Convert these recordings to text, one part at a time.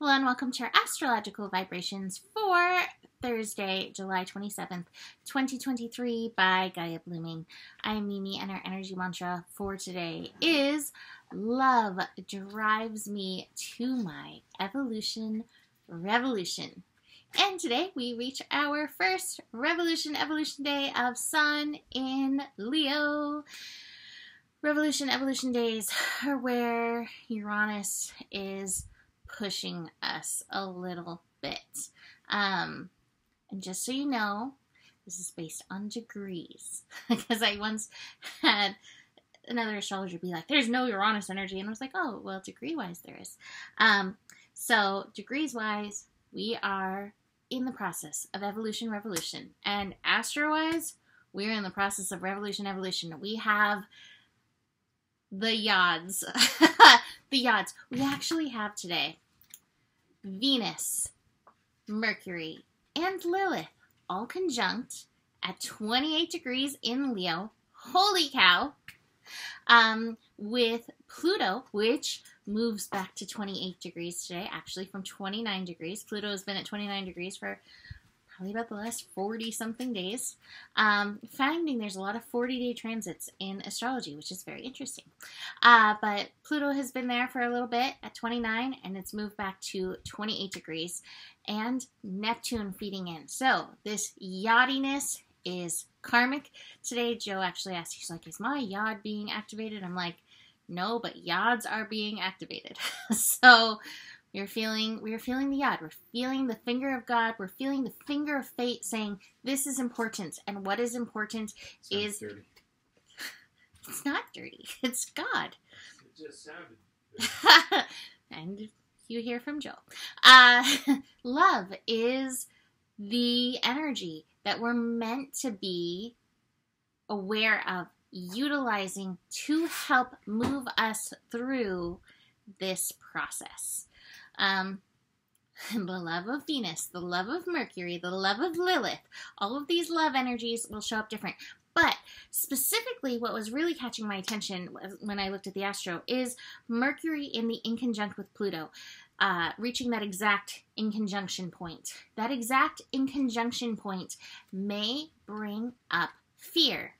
Hello and welcome to our astrological vibrations for Thursday, July 27th, 2023 by Gaia Blooming. I am Mimi and our energy mantra for today is love drives me to my evolution revolution. And today we reach our first evolution day of Sun in Leo. Evolution days are where Uranus is pushing us a little bit. And just so you know, this is based on degrees. Because I once had another astrologer be like, there's no Uranus energy. And I was like, oh, well, degree-wise there is. So degrees-wise, we are in the process of evolution. And astro-wise, we're in the process of revolution. We have the yods. The yods. We actually have today Venus, Mercury, and Lilith all conjunct at 28 degrees in Leo. Holy cow! With Pluto, which moves back to 28 degrees today, actually from 29 degrees. Pluto has been at 29 degrees for probably about the last 40-something days. Finding there's a lot of 40-day transits in astrology, which is very interesting. But Pluto has been there for a little bit at 29, and it's moved back to 28 degrees, and Neptune feeding in. So this yachtiness is karmic. Today, Joe actually asked, he's like, is my yod being activated? I'm like, no, but yods are being activated. So we are feeling the yod. We're feeling the finger of God. We're feeling the finger of fate saying, this is important. And what is important is... dirty. It's not dirty. It's God. It just sounded And you hear from Joe. Love is the energy that we're meant to be aware of, utilizing to help move us through this process. The love of Venus, the love of Mercury, the love of Lilith, all of these love energies will show up different. But specifically what was really catching my attention when I looked at the astro is Mercury in the inconjunct with Pluto, reaching that exact inconjunction point. That exact inconjunction point may bring up fear.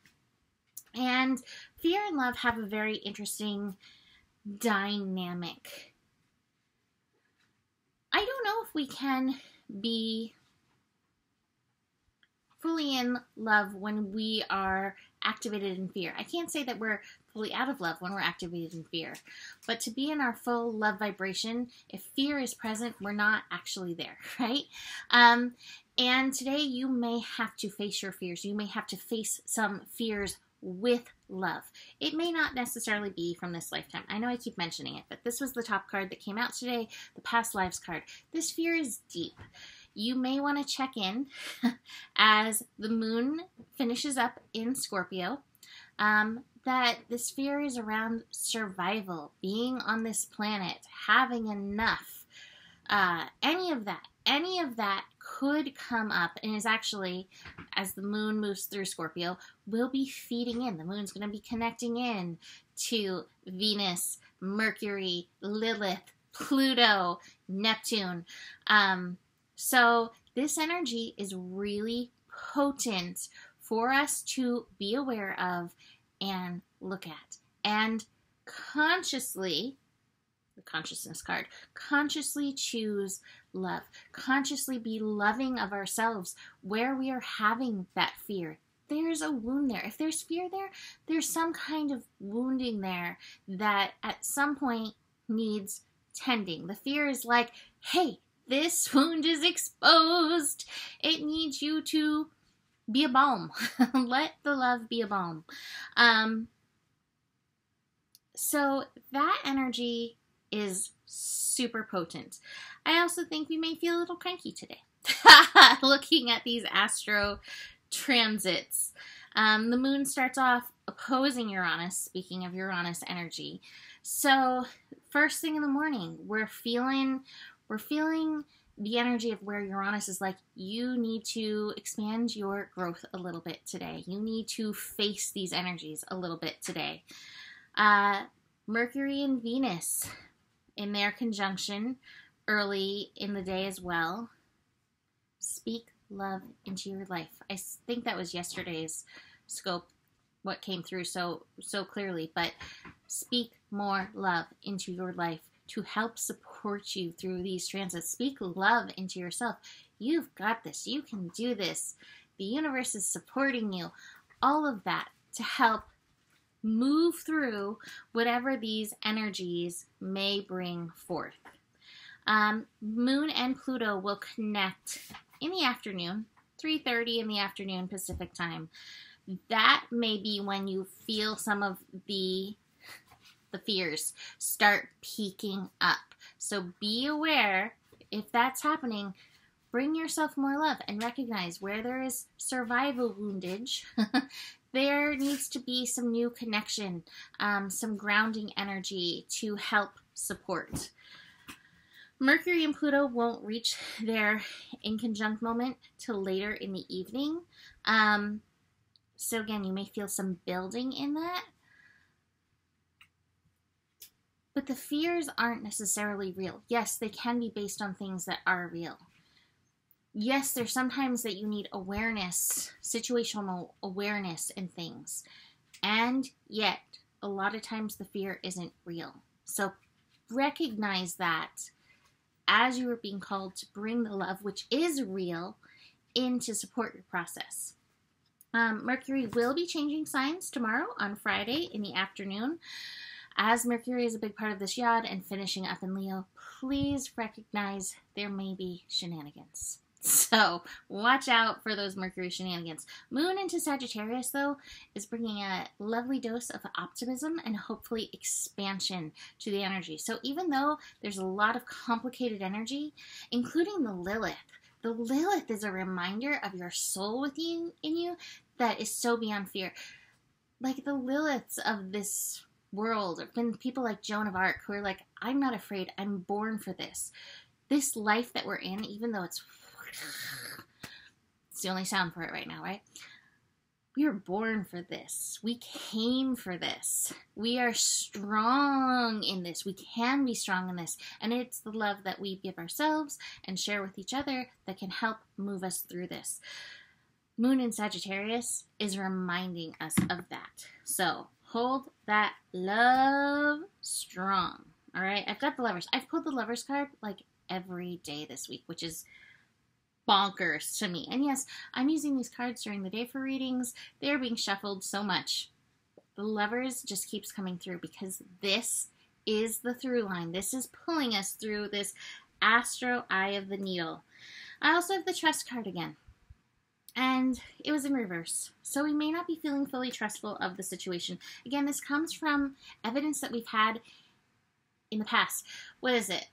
And fear and love have a very interesting dynamic. I don't know if we can be fully in love when we are activated in fear. I can't say that we're fully out of love when we're activated in fear. But to be in our full love vibration, if fear is present, we're not actually there, right? And today you may have to face your fears. You may have to face some fears with love. It may not necessarily be from this lifetime. I know I keep mentioning it, but this was the top card that came out today, the past lives card. This fear is deep. You may want to check in as the moon finishes up in Scorpio, that this fear is around survival, being on this planet, having enough. Any of that could come up and is actually, as the moon moves through Scorpio, will be feeding in. The moon's going to be connecting in to Venus, Mercury, Lilith, Pluto, Neptune. So this energy is really potent for us to be aware of and look at. And consciously, the consciousness card, consciously choose love. Consciously be loving of ourselves where we are having that fear. There's a wound there. If there's fear there, there's some kind of wounding there that at some point needs tending. The fear is like, hey, this wound is exposed. It needs you to be a balm. Let the love be a balm. So that energy is super potent. I also think we may feel a little cranky today. Looking at these astro transits. The moon starts off opposing Uranus, speaking of Uranus energy. So first thing in the morning, we're feeling the energy of where Uranus is like, you need to expand your growth a little bit today. You need to face these energies a little bit today. Mercury and Venus in their conjunction early in the day as well. Speak love into your life. I think that was yesterday's scope, what came through so clearly, but speak more love into your life to help support you through these transits. Speak love into yourself. You've got this. You can do this. The universe is supporting you. All of that to help move through whatever these energies may bring forth. Moon and Pluto will connect in the afternoon, 3:30 in the afternoon Pacific time. That may be when you feel some of the fears start peaking up. So be aware if that's happening. Bring yourself more love and recognize where there is survival woundage. There needs to be some new connection, some grounding energy to help support. Mercury and Pluto won't reach their inconjunct moment till later in the evening. So again, you may feel some building in that. But the fears aren't necessarily real. Yes, they can be based on things that are real. Yes, there's sometimes that you need awareness, situational awareness in things. And yet, a lot of times the fear isn't real. So recognize that as you are being called to bring the love, which is real, in to support your process. Mercury will be changing signs tomorrow on Friday in the afternoon. As Mercury is a big part of this yod and finishing up in Leo, please recognize there may be shenanigans. So watch out for those Mercury shenanigans. Moon into Sagittarius, though, is bringing a lovely dose of optimism and hopefully expansion to the energy. So even though there's a lot of complicated energy, including the Lilith is a reminder of your soul within you that is so beyond fear. Like the Liliths of this world have been people like Joan of Arc who are like, I'm not afraid, I'm born for this. This life that we're in, even though it's the only sound for it right now, right? We were born for this. We came for this. We are strong in this. We can be strong in this. And it's the love that we give ourselves and share with each other that can help move us through this. Moon in Sagittarius is reminding us of that. So hold that love strong. All right. I've got the Lovers. I've pulled the Lovers card like every day this week, which is bonkers to me. And yes, I'm using these cards during the day for readings. They're being shuffled so much. The Lovers just keeps coming through because this is the through line. This is pulling us through this astro eye of the needle. I also have the Trust card again. And it was in reverse. So we may not be feeling fully trustful of the situation. Again, this comes from evidence that we've had in the past. What is it?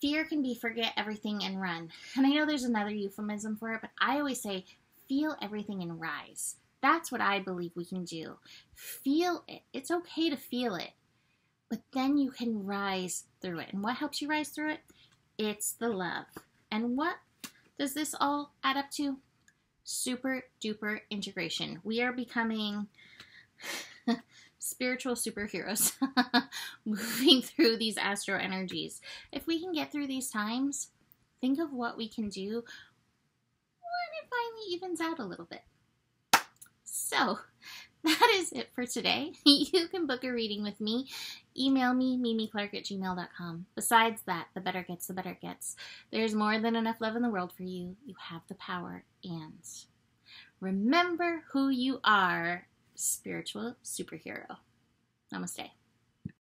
Fear can be forget everything and run. And I know there's another euphemism for it, but I always say feel everything and rise. That's what I believe we can do. Feel it. It's okay to feel it. But then you can rise through it. And what helps you rise through it? It's the love. And what does this all add up to? Super duper integration. We are becoming spiritual superheroes moving through these astro energies. If we can get through these times, think of what we can do when it finally evens out a little bit. So that is it for today. You can book a reading with me. Email me, mimiclark@gmail.com. Besides that, the better gets, the better it gets. There's more than enough love in the world for you. You have the power. And remember who you are, spiritual superhero. Namaste.